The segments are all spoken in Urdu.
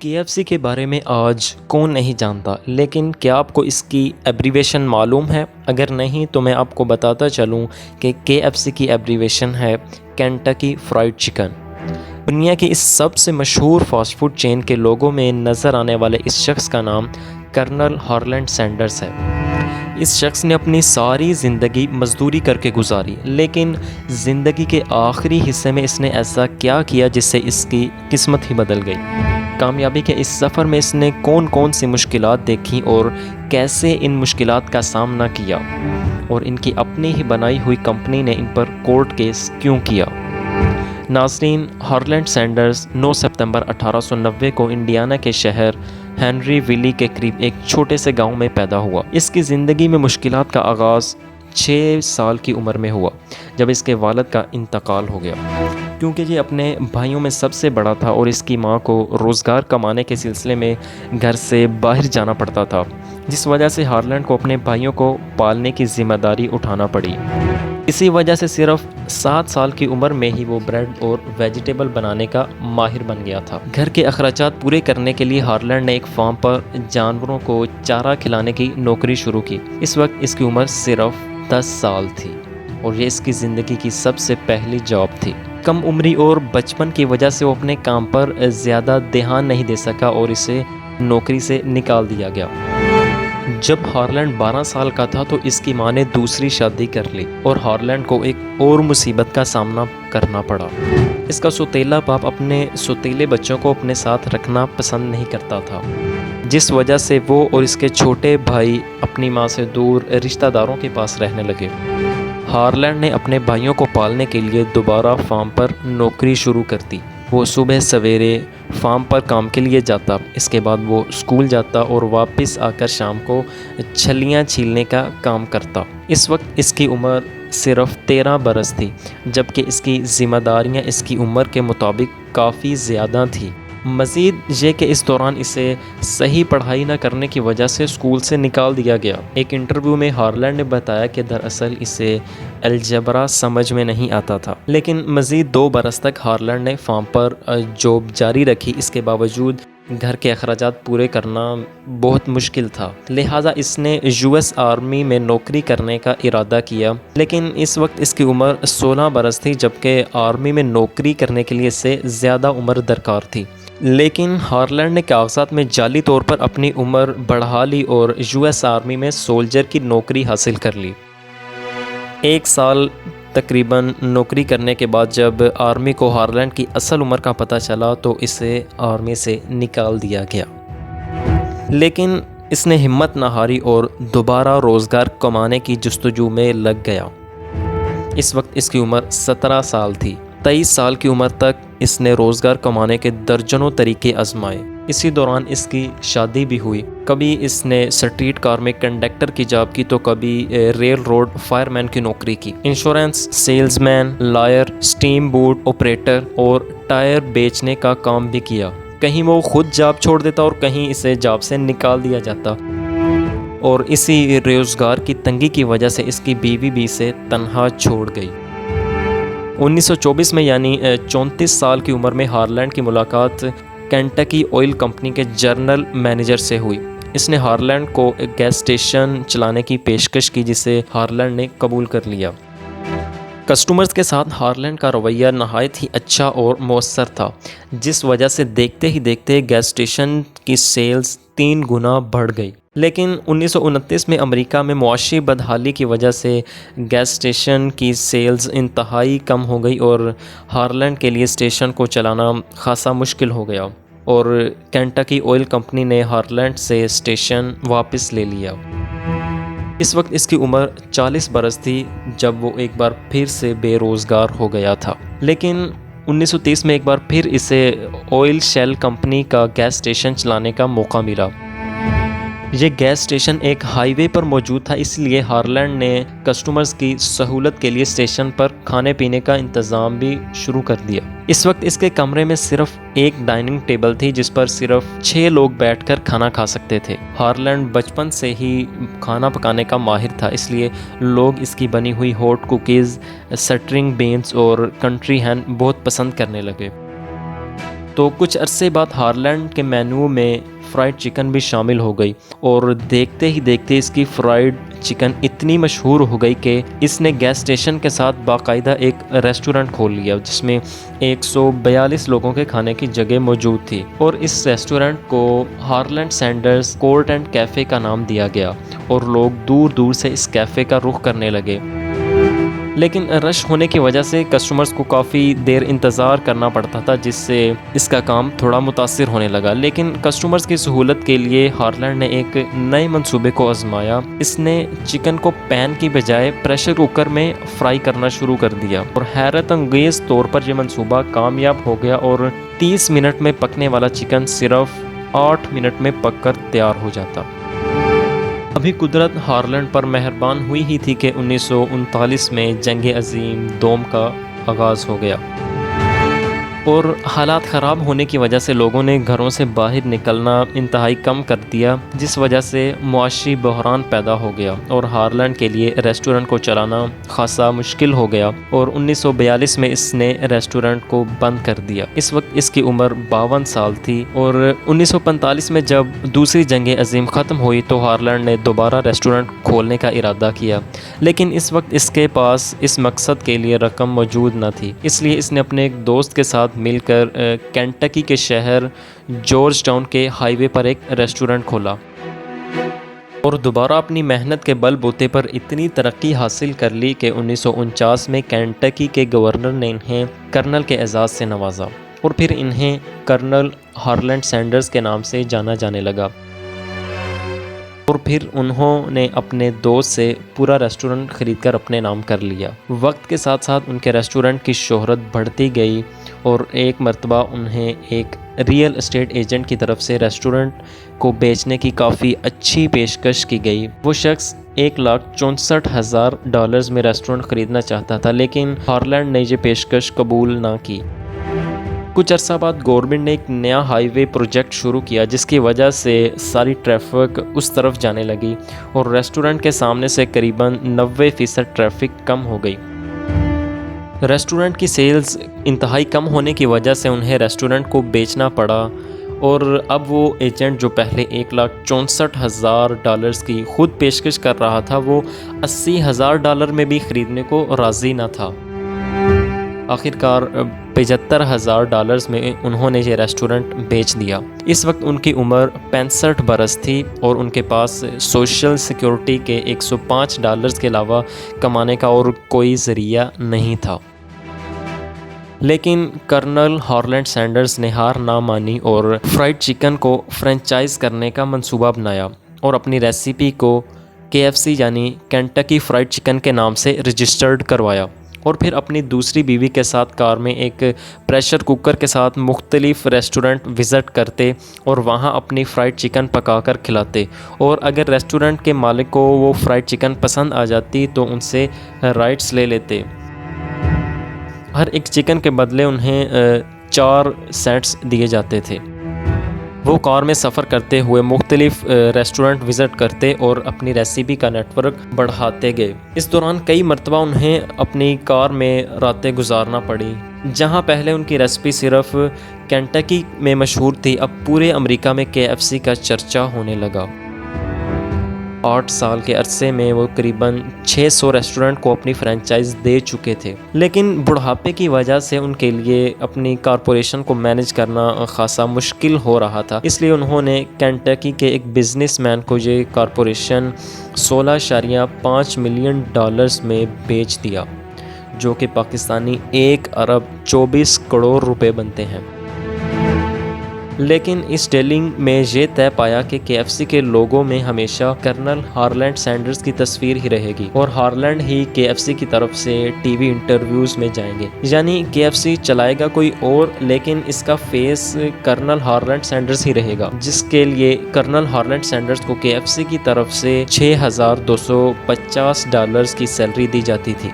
KFC کے بارے میں آج کون نہیں جانتا، لیکن کیا آپ کو اس کی ایبریویشن معلوم ہے؟ اگر نہیں تو میں آپ کو بتاتا چلوں کہ KFC کی ایبریویشن ہے کینٹکی فرائیڈ چکن۔ دنیا کی اس سب سے مشہور فاسٹ فوڈ چین کے لوگوں میں نظر آنے والے اس شخص کا نام کرنل ہارلینڈ سینڈرز ہے۔ اس شخص نے اپنی ساری زندگی مزدوری کر کے گزاری، لیکن زندگی کے آخری حصے میں اس نے ایسا کیا کیا جس سے اس کی قسمت ہی بدل گئی۔ کامیابی کے اس سفر میں اس نے کون کون سی مشکلات دیکھیں اور کیسے ان مشکلات کا سامنا کیا، اور ان کی اپنی ہی بنائی ہوئی کمپنی نے ان پر کورٹ کیس کیوں کیا۔ ناظرین، ہارلینڈ سینڈرز 9 ستمبر 1890 کو انڈیانا کے شہر ہنری ویلی کے قریب ایک چھوٹے سے گاؤں میں پیدا ہوا۔ اس کی زندگی میں مشکلات کا آغاز 6 سال کی عمر میں ہوا، جب اس کے والد کا انتقال ہو گیا۔ کیونکہ یہ اپنے بھائیوں میں سب سے بڑا تھا اور اس کی ماں کو روزگار کمانے کے سلسلے میں گھر سے باہر جانا پڑتا تھا، جس وجہ سے ہارلینڈ کو اپنے بھائیوں کو پالنے کی ذمہ داری اٹھانا پڑی۔ اسی وجہ سے صرف 7 سال کی عمر میں ہی وہ بریڈ اور ویجیٹیبل بنانے کا ماہر بن گیا تھا۔ گھر کے اخراجات پورے کرنے کے لیے ہارلینڈ نے ایک فارم پر جانوروں کو چارہ کھلانے کی نوکری شروع کی۔ اس وقت اس کی عمر صرف 10 سال تھی اور یہ اس کی زندگی کی سب سے پہلی جاب تھی۔ کم عمری اور بچپن کی وجہ سے وہ اپنے کام پر زیادہ دھیان نہیں دے سکا اور اسے نوکری سے نکال دیا گیا۔ جب ہارلینڈ 12 سال کا تھا تو اس کی ماں نے دوسری شادی کر لی اور ہارلینڈ کو ایک اور مصیبت کا سامنا کرنا پڑا۔ اس کا سوتیلا باپ اپنے سوتیلے بچوں کو اپنے ساتھ رکھنا پسند نہیں کرتا تھا، جس وجہ سے وہ اور اس کے چھوٹے بھائی اپنی ماں سے دور رشتہ داروں کے پاس رہنے لگے۔ ہارلینڈ نے اپنے بھائیوں کو پالنے کے لیے دوبارہ فارم پر نوکری شروع کر دی۔ وہ صبح سویرے فارم پر کام کے لیے جاتا، اس کے بعد وہ اسکول جاتا اور واپس آ کر شام کو چھلیاں چھیلنے کا کام کرتا۔ اس وقت اس کی عمر صرف 13 برس تھی، جبکہ اس کی ذمہ داریاں اس کی عمر کے مطابق کافی زیادہ تھیں۔ مزید یہ کہ اس دوران اسے صحیح پڑھائی نہ کرنے کی وجہ سے اسکول سے نکال دیا گیا۔ ایک انٹرویو میں ہارلینڈ نے بتایا کہ دراصل اسے الجبرا سمجھ میں نہیں آتا تھا، لیکن مزید 2 برس تک ہارلینڈ نے فارم پر جاب جاری رکھی۔ اس کے باوجود گھر کے اخراجات پورے کرنا بہت مشکل تھا، لہٰذا اس نے US آرمی میں نوکری کرنے کا ارادہ کیا، لیکن اس وقت اس کی عمر 16 برس تھی، جبکہ آرمی میں نوکری کرنے کے لیے اس سے زیادہ عمر درکار تھی۔ لیکن ہارلینڈ نے کاغذات میں جعلی طور پر اپنی عمر بڑھا لی اور US آرمی میں سولجر کی نوکری حاصل کر لی۔ 1 سال تقریباً نوکری کرنے کے بعد جب آرمی کو ہارلینڈ کی اصل عمر کا پتہ چلا تو اسے آرمی سے نکال دیا گیا، لیکن اس نے ہمت نہ ہاری اور دوبارہ روزگار کمانے کی جستجو میں لگ گیا۔ اس وقت اس کی عمر 17 سال تھی۔ 23 سال کی عمر تک اس نے روزگار کمانے کے درجنوں طریقے آزمائے۔ اسی دوران اس کی شادی بھی ہوئی۔ کبھی اس نے اسٹریٹ کار میں کنڈکٹر کی جاب کی تو کبھی ریل روڈ فائر مین کی نوکری کی۔ Insurance sales man, lawyer, esteem boat operator اور ٹائر بیچنے کا کام بھی کیا۔ کہیں وہ خود جاب چھوڑ دیتا اور کہیں اسے جاب سے نکال دیا جاتا، اور اسی روزگار کی تنگی کی وجہ سے اس کی بیوی بھی اسے تنہا چھوڑ گئی۔ 1924 میں یعنی 34 سال کی عمر میں ہارلینڈ کی ملاقات کینٹکی آئل کمپنی کے جنرل مینیجر سے ہوئی۔ اس نے ہارلینڈ کو ایک گیس اسٹیشن چلانے کی پیشکش کی، جسے ہارلینڈ نے قبول کر لیا۔ کسٹمرز کے ساتھ ہارلینڈ کا رویہ نہایت ہی اچھا اور مؤثر تھا، جس وجہ سے دیکھتے ہی دیکھتے گیس اسٹیشن کی سیلز 3 گنا بڑھ گئی۔ لیکن 1929 میں امریکہ میں معاشی بدحالی کی وجہ سے گیس اسٹیشن کی سیلز انتہائی کم ہو گئی اور ہارلینڈ کے لیے اسٹیشن کو چلانا خاصا مشکل ہو گیا، اور کینٹکی آئل کمپنی نے ہارلینڈ سے اسٹیشن واپس لے لیا۔ اس وقت اس کی عمر 40 برس تھی جب وہ ایک بار پھر سے بے روزگار ہو گیا تھا، لیکن 1930 میں ایک بار پھر اسے آئل شیل کمپنی کا گیس اسٹیشن چلانے کا موقع ملا۔ یہ گیس اسٹیشن ایک ہائی وے پر موجود تھا، اس لیے ہارلینڈ نے کسٹمرز کی سہولت کے لیے اسٹیشن پر کھانے پینے کا انتظام بھی شروع کر دیا۔ اس وقت اس کے کمرے میں صرف ایک ڈائننگ ٹیبل تھی جس پر صرف 6 لوگ بیٹھ کر کھانا کھا سکتے تھے۔ ہارلینڈ بچپن سے ہی کھانا پکانے کا ماہر تھا، اس لیے لوگ اس کی بنی ہوئی ہاٹ کوکیز، سٹرنگ بینز اور کنٹری ہین بہت پسند کرنے لگے۔ تو کچھ عرصے بعد ہارلینڈ کے مینو میں فرائیڈ چکن بھی شامل ہو گئی، اور دیکھتے ہی دیکھتے اس کی فرائیڈ چکن اتنی مشہور ہو گئی کہ اس نے گیس اسٹیشن کے ساتھ باقاعدہ ایک ریسٹورنٹ کھول لیا جس میں 142 لوگوں کے کھانے کی جگہ موجود تھی، اور اس ریسٹورنٹ کو ہارلینڈ سینڈرز کورٹ اینڈ کیفے کا نام دیا گیا، اور لوگ دور دور سے اس کیفے کا رخ کرنے لگے۔ لیکن رش ہونے کی وجہ سے کسٹمرز کو کافی دیر انتظار کرنا پڑتا تھا، جس سے اس کا کام تھوڑا متاثر ہونے لگا۔ لیکن کسٹمرز کی سہولت کے لیے ہارلینڈ نے ایک نئے منصوبے کو آزمایا۔ اس نے چکن کو پین کی بجائے پریشر کوکر میں فرائی کرنا شروع کر دیا، اور حیرت انگیز طور پر یہ منصوبہ کامیاب ہو گیا، اور 30 منٹ میں پکنے والا چکن صرف 8 منٹ میں پک کر تیار ہو جاتا۔ ابھی قدرت ہارلینڈ پر مہربان ہوئی ہی تھی کہ 1939 میں جنگ عظیم دوم کا آغاز ہو گیا، اور حالات خراب ہونے کی وجہ سے لوگوں نے گھروں سے باہر نکلنا انتہائی کم کر دیا، جس وجہ سے معاشی بحران پیدا ہو گیا، اور ہارلینڈ کے لیے ریسٹورنٹ کو چلانا خاصا مشکل ہو گیا، اور 1942 میں اس نے ریسٹورنٹ کو بند کر دیا۔ اس وقت اس کی عمر 52 سال تھی، اور 1945 میں جب دوسری جنگ عظیم ختم ہوئی تو ہارلینڈ نے دوبارہ ریسٹورنٹ کھولنے کا ارادہ کیا، لیکن اس وقت اس کے پاس اس مقصد کے لیے رقم موجود نہ تھی۔ اس لیے اس نے اپنے ایک دوست کے ساتھ مل کر کینٹکی کے شہر جارج ٹاؤن کے ہائی وے پر ایک ریسٹورنٹ کھولا، اور دوبارہ اپنی محنت کے بل بوتے پر اتنی ترقی حاصل کر لی کہ 1949 میں کینٹکی کے گورنر نے انہیں کرنل کے اعزاز سے نوازا، اور پھر انہیں کرنل ہارلینڈ سینڈرز کے نام سے جانا جانے لگا، اور پھر انہوں نے اپنے دوست سے پورا ریسٹورنٹ خرید کر اپنے نام کر لیا۔ وقت کے ساتھ ساتھ ان کے ریسٹورنٹ کی شہرت بڑھتی گئی، اور ایک مرتبہ انہیں ایک ریئل اسٹیٹ ایجنٹ کی طرف سے ریسٹورنٹ کو بیچنے کی کافی اچھی پیشکش کی گئی۔ وہ شخص $1,64,000 میں ریسٹورنٹ خریدنا چاہتا تھا، لیکن ہارلینڈ نے یہ پیشکش قبول نہ کی۔ کچھ عرصہ بعد گورنمنٹ نے ایک نیا ہائی وے پروجیکٹ شروع کیا، جس کی وجہ سے ساری ٹریفک اس طرف جانے لگی، اور ریسٹورنٹ کے سامنے سے قریباً 90% ٹریفک کم ہو گئی۔ ریسٹورنٹ کی سیلز انتہائی کم ہونے کی وجہ سے انہیں ریسٹورنٹ کو بیچنا پڑا، اور اب وہ ایجنٹ جو پہلے $1,64,000 کی خود پیشکش کر رہا تھا، وہ $80,000 میں بھی خریدنے کو راضی نہ تھا۔ آخرکار $75,000 میں انہوں نے یہ ریسٹورنٹ بیچ دیا۔ اس وقت ان کی عمر 65 برس تھی، اور ان کے پاس سوشل سیکیورٹی کے $105 کے علاوہ کمانے کا اور کوئی ذریعہ نہیں تھا۔ لیکن کرنل ہارلینڈ سینڈرز نے ہار نہ مانی، اور فرائیڈ چکن کو فرینچائز کرنے کا منصوبہ بنایا، اور اپنی ریسیپی کو KFC یعنی کینٹکی فرائیڈ چکن کے نام سے رجسٹرڈ کروایا، اور پھر اپنی دوسری بیوی کے ساتھ کار میں ایک پریشر کوکر کے ساتھ مختلف ریسٹورنٹ وزٹ کرتے، اور وہاں اپنی فرائیڈ چکن پکا کر کھلاتے، اور اگر ریسٹورنٹ کے مالک کو وہ فرائیڈ چکن پسند آ جاتی تو ان سے رائٹس لے لیتے۔ ہر ایک چکن کے بدلے انہیں 4 سینٹس دیے جاتے تھے۔ وہ کار میں سفر کرتے ہوئے مختلف ریسٹورنٹ وزٹ کرتے اور اپنی ریسیپی کا نیٹ ورک بڑھاتے گئے۔ اس دوران کئی مرتبہ انہیں اپنی کار میں راتیں گزارنا پڑی۔ جہاں پہلے ان کی ریسیپی صرف کینٹکی میں مشہور تھی، اب پورے امریکہ میں KFC کا چرچا ہونے لگا۔ 8 سال کے عرصے میں وہ قریباً 600 ریسٹورنٹ کو اپنی فرینچائز دے چکے تھے، لیکن بڑھاپے کی وجہ سے ان کے لیے اپنی کارپوریشن کو مینیج کرنا خاصا مشکل ہو رہا تھا۔ اس لیے انہوں نے کینٹکی کے ایک بزنس مین کو یہ کارپوریشن $16.5 ملین میں بیچ دیا، جو کہ پاکستانی 1.24 ارب روپے بنتے ہیں۔ لیکن اس ڈیلنگ میں یہ طے پایا کہ KFC کے لوگوں میں ہمیشہ کرنل ہارلینڈ سینڈرز کی تصویر ہی رہے گی، اور ہارلینڈ ہی KFC کی طرف سے ٹی وی انٹرویوز میں جائیں گے، یعنی KFC چلائے گا کوئی اور، لیکن اس کا فیس کرنل ہارلینڈ سینڈرز ہی رہے گا، جس کے لیے کرنل ہارلینڈ سینڈرز کو KFC کی طرف سے $6,250 کی سیلری دی جاتی تھی۔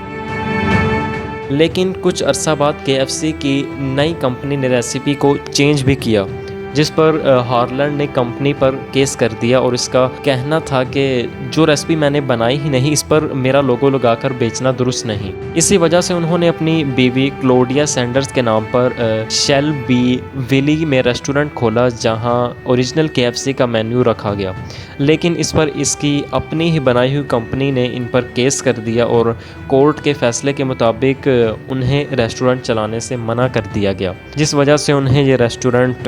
لیکن کچھ عرصہ بعد KFC کی نئی کمپنی نے ریسیپی کو چینج بھی کیا، جس پر ہارلینڈ نے کمپنی پر کیس کر دیا اور اس کا کہنا تھا کہ جو ریسپی میں نے بنائی ہی نہیں، اس پر میرا لوگو لگا کر بیچنا درست نہیں۔ اسی وجہ سے انہوں نے اپنی بیوی کلوڈیا سینڈرز کے نام پر شیل بی ویلی میں ریسٹورنٹ کھولا جہاں اوریجنل KFC کا مینیو رکھا گیا، لیکن اس پر اس کی اپنی ہی بنائی ہوئی کمپنی نے ان پر کیس کر دیا اور کورٹ کے فیصلے کے مطابق انہیں ریسٹورنٹ چلانے سے منع کر دیا گیا، جس وجہ سے انہیں یہ ریسٹورنٹ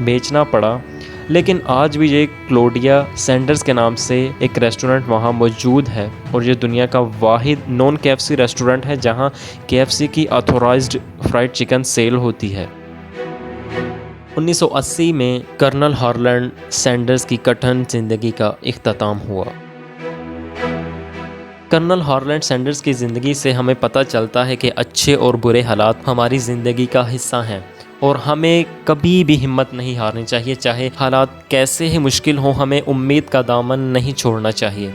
بیچنا پڑا۔ لیکن آج بھی یہ کلوڈیا سینڈرز کے نام سے ایک ریسٹورنٹ وہاں موجود ہے اور یہ دنیا کا واحد نان KFC ریسٹورنٹ ہے جہاں KFC کی آتھورائزڈ فرائڈ چکن سیل ہوتی ہے۔ 1980 میں کرنل ہارلینڈ سینڈرز کی کٹھن زندگی کا اختتام ہوا۔ کرنل ہارلینڈ سینڈرز کی زندگی سے ہمیں پتہ چلتا ہے کہ اچھے اور برے حالات ہماری زندگی کا حصہ ہیں اور ہمیں کبھی بھی ہمت نہیں ہارنی چاہیے، چاہے حالات کیسے ہی مشکل ہوں، ہمیں امید کا دامن نہیں چھوڑنا چاہیے۔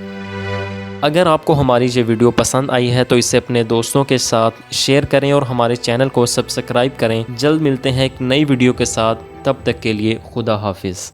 اگر آپ کو ہماری یہ ویڈیو پسند آئی ہے تو اسے اپنے دوستوں کے ساتھ شیئر کریں اور ہمارے چینل کو سبسکرائب کریں۔ جلد ملتے ہیں ایک نئی ویڈیو کے ساتھ، تب تک کے لیے خدا حافظ۔